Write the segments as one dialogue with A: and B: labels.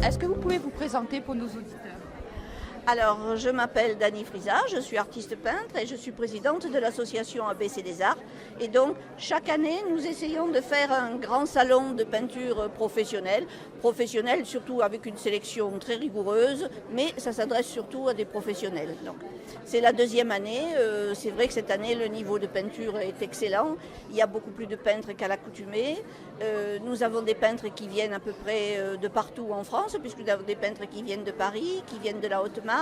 A: Est-ce que vous pouvez vous présenter pour nos auditeurs?
B: Alors, je m'appelle Dany Frisa, je suis artiste peintre et je suis présidente de l'association ABC des Arts. Et donc, chaque année, nous essayons de faire un grand salon de peinture professionnelle surtout avec une sélection très rigoureuse, mais ça s'adresse surtout à des professionnels. Donc, c'est la deuxième année. C'est vrai que cette année, le niveau de peinture est excellent. Il y a beaucoup plus de peintres qu'à l'accoutumée. Nous avons des peintres qui viennent à peu près de partout en France, puisque nous avons des peintres qui viennent de Paris, qui viennent de la Haute-Marne,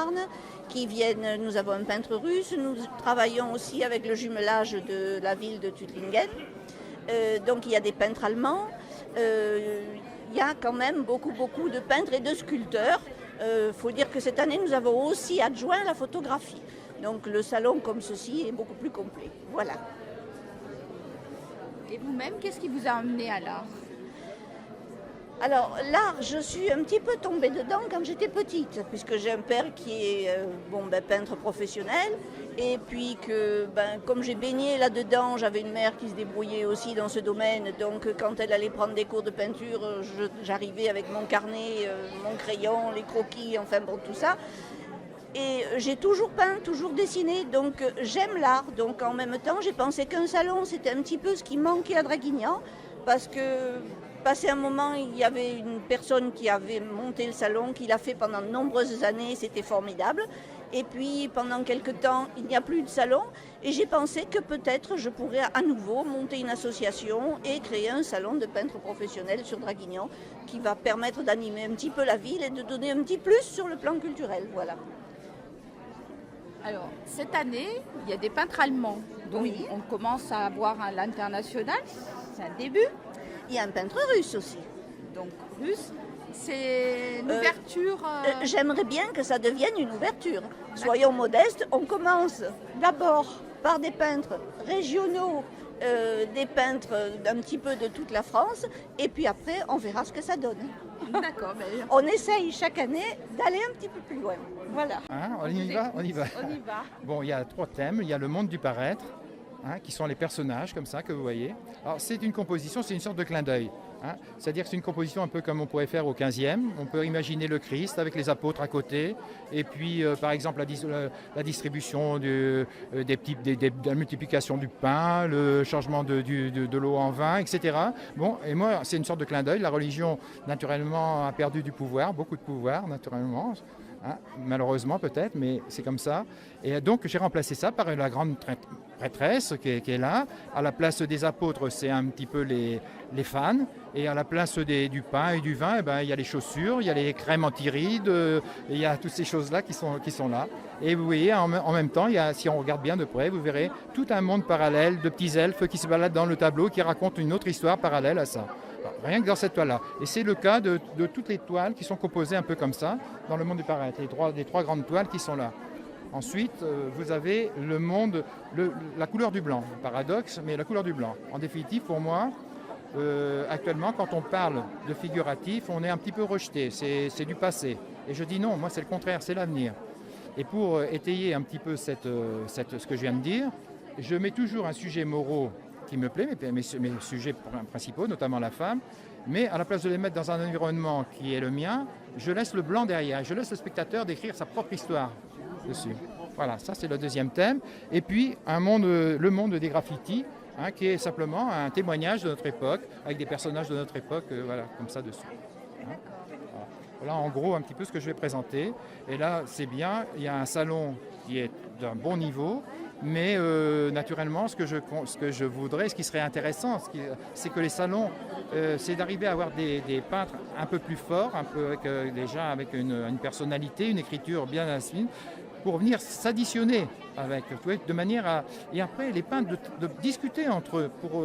B: nous avons un peintre russe, nous travaillons aussi avec le jumelage de la ville de Tuttlingen. Donc il y a des peintres allemands, il y a quand même beaucoup de peintres et de sculpteurs. Faut dire que cette année nous avons aussi adjoint la photographie. Donc le salon comme ceci est beaucoup plus complet. Voilà.
A: Et vous-même, qu'est-ce qui vous a amené à l'art?
B: Alors l'art, je suis un petit peu tombée dedans quand j'étais petite, puisque j'ai un père qui est peintre professionnel, et puis que comme j'ai baigné là-dedans, j'avais une mère qui se débrouillait aussi dans ce domaine, donc quand elle allait prendre des cours de peinture, j'arrivais avec mon carnet, mon crayon, les croquis, enfin bon tout ça. Et j'ai toujours peint, toujours dessiné, donc j'aime l'art. Donc en même temps, j'ai pensé qu'un salon, c'était un petit peu ce qui manquait à Draguignan, parce que passé un moment, il y avait une personne qui avait monté le salon, qui l'a fait pendant de nombreuses années, c'était formidable. Et puis pendant quelques temps, il n'y a plus de salon, et j'ai pensé que peut-être je pourrais à nouveau monter une association et créer un salon de peintres professionnels sur Draguignan, qui va permettre d'animer un petit peu la ville et de donner un petit plus sur le plan culturel. Voilà.
A: Alors, cette année, il y a des peintres allemands, donc
B: Oui.
A: on commence à avoir à l'international, c'est un début.
B: Il y a un peintre russe aussi.
A: Donc, russe, c'est une ouverture.
B: J'aimerais bien que ça devienne une ouverture. Soyons modestes, on commence d'abord par des peintres régionaux, des peintres d'un petit peu de toute la France, et puis après on verra ce que ça donne.
A: D'accord, mais
B: On essaye chaque année d'aller un petit peu plus loin. Voilà.
C: Hein, on y va.
A: on y va.
C: Bon, il y a 3 thèmes. Il y a le monde du paraître, qui sont les personnages comme ça que vous voyez. Alors c'est une composition, c'est une sorte de clin d'œil. C'est-à-dire que c'est une composition un peu comme on pourrait faire au 15e. On peut imaginer le Christ avec les apôtres à côté, et puis par exemple la distribution de la multiplication du pain, le changement de l'eau en vin, etc. Bon, et moi c'est une sorte de clin d'œil. La religion naturellement a perdu du pouvoir, beaucoup de pouvoir naturellement. Malheureusement peut-être, mais c'est comme ça. Et donc j'ai remplacé ça par la grande prêtresse qui est là. À la place des apôtres, c'est un petit peu les fans. Et à la place du pain et du vin, il y a les chaussures, il y a les crèmes anti-rides, il y a toutes ces choses-là qui sont là. Et vous voyez, en même temps, si on regarde bien de près, vous verrez tout un monde parallèle de petits elfes qui se baladent dans le tableau, qui racontent une autre histoire parallèle à ça. Alors, rien que dans cette toile-là. Et c'est le cas de toutes les toiles qui sont composées un peu comme ça, dans le monde du paraître, les trois grandes toiles qui sont là. Ensuite, vous avez le monde, la couleur du blanc, paradoxe, mais la couleur du blanc. En définitive, pour moi, actuellement, quand on parle de figuratif, on est un petit peu rejeté, c'est du passé. Et je dis non, moi c'est le contraire, c'est l'avenir. Et pour étayer un petit peu ce que je viens de dire, je mets toujours un sujet moraux qui me plaît, mes sujets principaux, notamment la femme, mais à la place de les mettre dans un environnement qui est le mien, je laisse le blanc derrière, je laisse le spectateur décrire sa propre histoire dessus. Voilà, ça c'est le deuxième thème. Et puis le monde des graffitis, qui est simplement un témoignage de notre époque, avec des personnages de notre époque, comme ça dessus. Voilà en gros un petit peu ce que je vais présenter. Et là, c'est bien, il y a un salon qui est d'un bon niveau, mais naturellement, ce que je voudrais, ce qui serait intéressant, c'est que les salons, c'est d'arriver à avoir des peintres un peu plus forts, un peu avec une personnalité, une écriture bien assise, pour venir s'additionner avec, de manière à... Et après, les peintres de discuter entre eux pour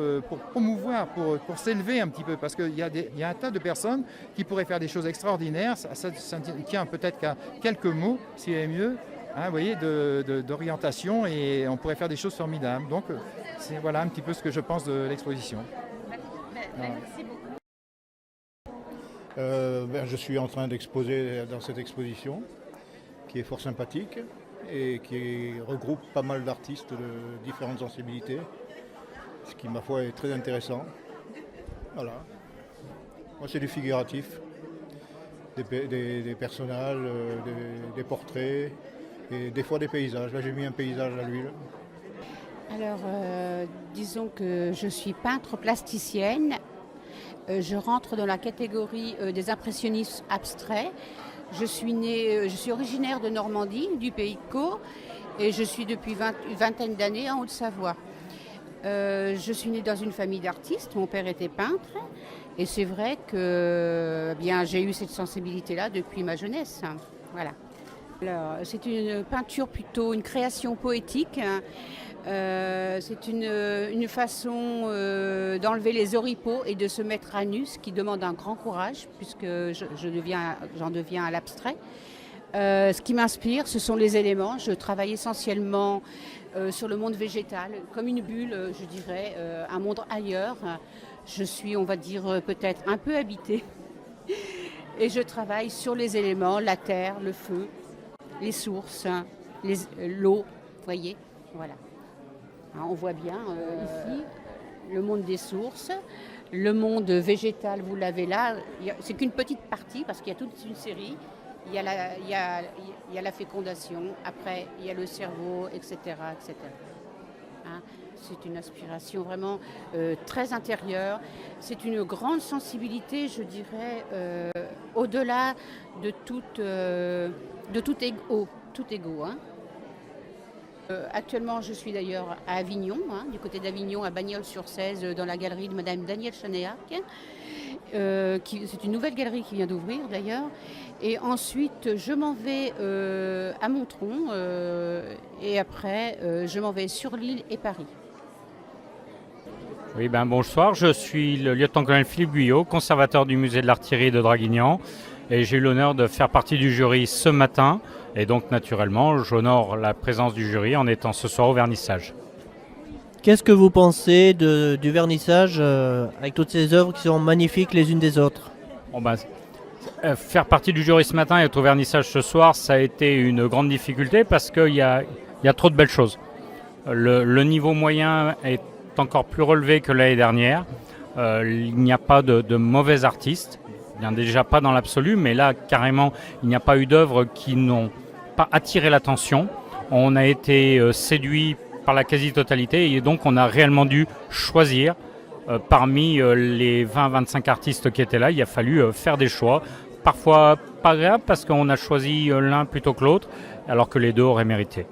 C: promouvoir, pour s'élever un petit peu, parce qu'il y a un tas de personnes qui pourraient faire des choses extraordinaires, ça tient peut-être qu'à quelques mots, s'il y avait mieux, vous voyez, d'orientation, et on pourrait faire des choses formidables. Donc, c'est voilà un petit peu ce que je pense de l'exposition.
A: Merci beaucoup.
D: Je suis en train d'exposer dans cette exposition qui est fort sympathique et qui regroupe pas mal d'artistes de différentes sensibilités, ce qui, ma foi, est très intéressant. Voilà. Moi, c'est du figuratif, des personnages, des portraits et des fois des paysages. Là, j'ai mis un paysage à l'huile.
E: Alors, disons que je suis peintre plasticienne. Je rentre dans la catégorie des impressionnistes abstraits. Je suis originaire de Normandie, du pays de Caux, et je suis depuis une vingtaine d'années en Haute-Savoie. Je suis née dans une famille d'artistes, mon père était peintre, et c'est vrai que j'ai eu cette sensibilité-là depuis ma jeunesse. Voilà. Alors, c'est une peinture plutôt, une création poétique. C'est une façon d'enlever les oripeaux et de se mettre à nu, ce qui demande un grand courage, puisque j'en deviens à l'abstrait. Ce qui m'inspire, ce sont les éléments. Je travaille essentiellement sur le monde végétal, comme une bulle, je dirais, un monde ailleurs. Je suis, on va dire, peut-être un peu habitée. Et je travaille sur les éléments, la terre, le feu, les sources, l'eau, vous voyez, voilà. On voit bien ici le monde des sources, le monde végétal, vous l'avez là. C'est qu'une petite partie parce qu'il y a toute une série. Il y a la fécondation, après il y a le cerveau, etc. etc. C'est une inspiration vraiment très intérieure. C'est une grande sensibilité, je dirais, au-delà de tout ego. Actuellement, je suis d'ailleurs à Avignon, du côté d'Avignon, à Bagnols-sur-Cèze, dans la galerie de Madame Danielle Chanéac. C'est une nouvelle galerie qui vient d'ouvrir d'ailleurs. Et ensuite, je m'en vais à Montron et après, je m'en vais sur Lille et Paris.
F: Oui, bonsoir, je suis le lieutenant-colonel Philippe Guyot, conservateur du musée de l'artillerie de Draguignan. Et j'ai eu l'honneur de faire partie du jury ce matin. Et donc, naturellement, j'honore la présence du jury en étant ce soir au vernissage.
G: Qu'est-ce que vous pensez du vernissage avec toutes ces œuvres qui sont magnifiques les unes des autres?
F: Faire partie du jury ce matin et être au vernissage ce soir, ça a été une grande difficulté parce qu'il y a trop de belles choses. Le niveau moyen est encore plus relevé que l'année dernière. Il n'y a pas de mauvais artistes. Il n'y en a déjà pas dans l'absolu, mais là, carrément, il n'y a pas eu d'œuvres qui n'ont pas attiré l'attention. On a été séduit par la quasi-totalité et donc on a réellement dû choisir parmi les 20-25 artistes qui étaient là. Il a fallu faire des choix, parfois pas agréables parce qu'on a choisi l'un plutôt que l'autre, alors que les deux auraient mérité.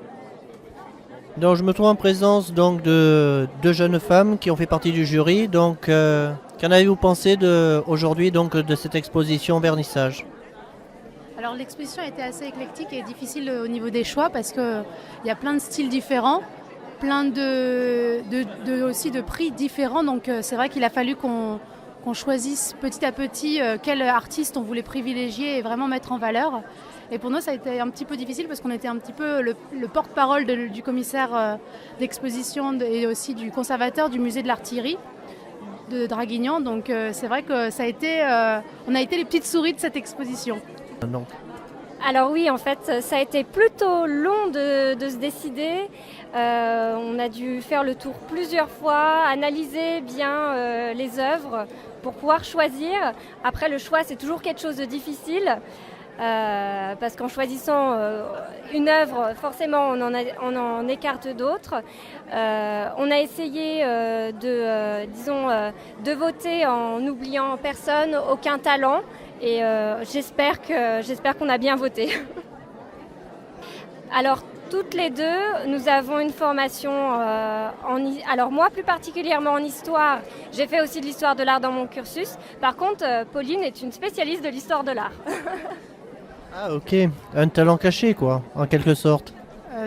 G: Donc je me trouve en présence donc, de deux jeunes femmes qui ont fait partie du jury. Donc, qu'en avez-vous pensé aujourd'hui donc, de cette exposition vernissage?
H: Alors l'exposition a été assez éclectique et difficile au niveau des choix parce qu'il y a plein de styles différents, plein aussi de prix différents. Donc c'est vrai qu'il a fallu qu'on choisisse petit à petit quel artiste on voulait privilégier et vraiment mettre en valeur. Et pour nous, ça a été un petit peu difficile parce qu'on était un petit peu le porte-parole du commissaire d'exposition et aussi du conservateur du musée de l'artillerie de Draguignan. Donc c'est vrai que on a été les petites souris de cette exposition.
G: Non.
I: Alors oui, en fait, ça a été plutôt long de se décider. On a dû faire le tour plusieurs fois, analyser bien les œuvres pour pouvoir choisir. Après, le choix, c'est toujours quelque chose de difficile. Parce qu'en choisissant une œuvre, forcément on en écarte d'autres. On a essayé de voter en n'oubliant personne, aucun talent, et j'espère qu'on a bien voté. Alors toutes les deux, nous avons une formation alors moi plus particulièrement en histoire. J'ai fait aussi de l'histoire de l'art dans mon cursus. Par contre, Pauline est une spécialiste de l'histoire de l'art.
G: Ah ok, un talent caché quoi, en quelque sorte.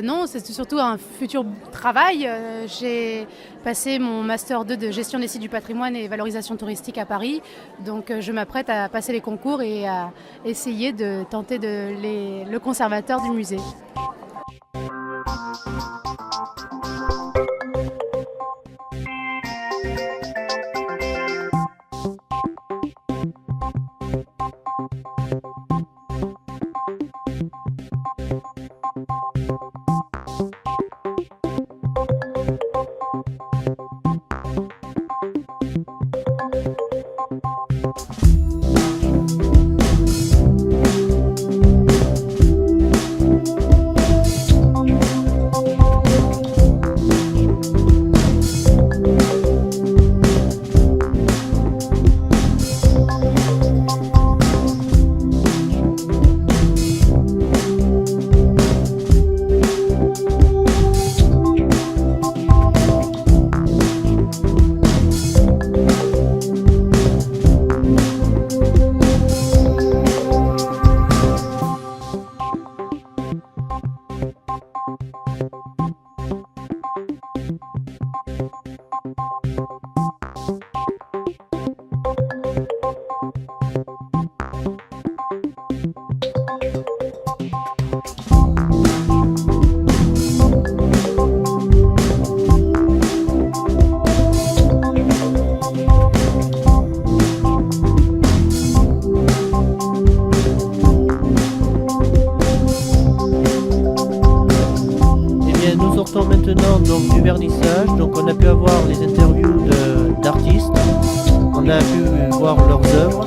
H: Non, c'est surtout un futur travail. J'ai passé mon Master 2 de gestion des sites du patrimoine et valorisation touristique à Paris. Donc je m'apprête à passer les concours et à essayer de tenter le conservateur du musée.
G: Maintenant donc du vernissage, donc on a pu avoir les interviews d'artistes, on a pu voir leurs œuvres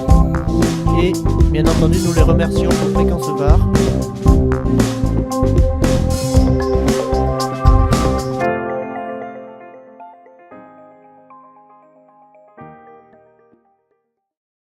G: et bien entendu nous les remercions pour Fréquence Var.